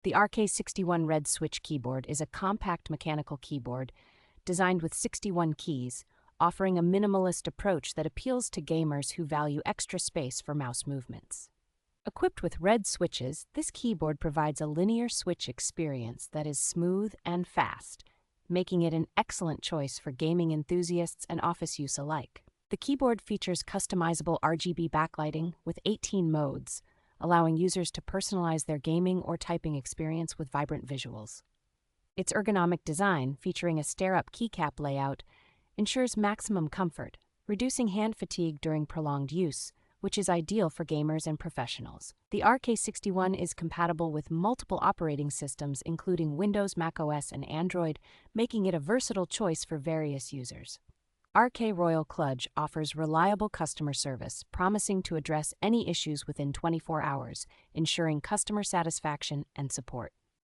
The RK61 Red Switch Keyboard is a compact mechanical keyboard designed with 61 keys, offering a minimalist approach that appeals to gamers who value extra space for mouse movements. Equipped with red switches, this keyboard provides a linear switch experience that is smooth and fast, making it an excellent choice for gaming enthusiasts and office use alike. The keyboard features customizable RGB backlighting with 18 modes, allowing users to personalize their gaming or typing experience with vibrant visuals. Its ergonomic design, featuring a stair-up keycap layout, ensures maximum comfort, reducing hand fatigue during prolonged use, which is ideal for gamers and professionals. The RK61 is compatible with multiple operating systems, including Windows, macOS, and Android, making it a versatile choice for various users. RK ROYAL KLUDGE offers reliable customer service, promising to address any issues within 24 hours, ensuring customer satisfaction and support.